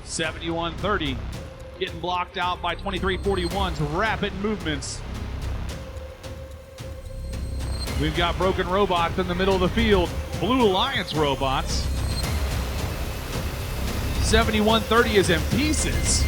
7130 getting blocked out by 2341's rapid movements. We've got broken robots in the middle of the field. Blue Alliance robots. 7130 is in pieces.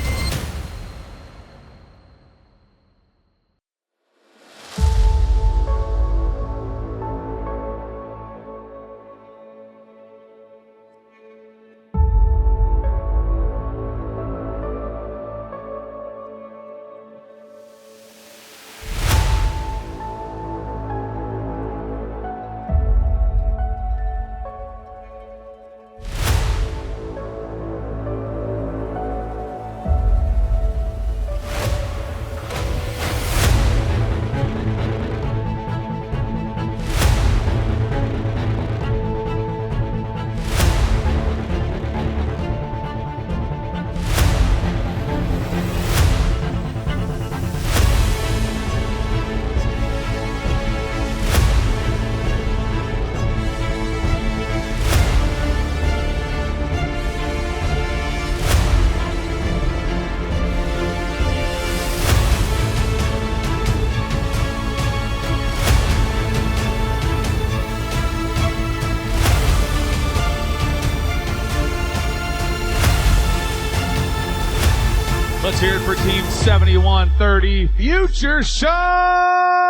Let's hear it for Team 7130, Future Shock!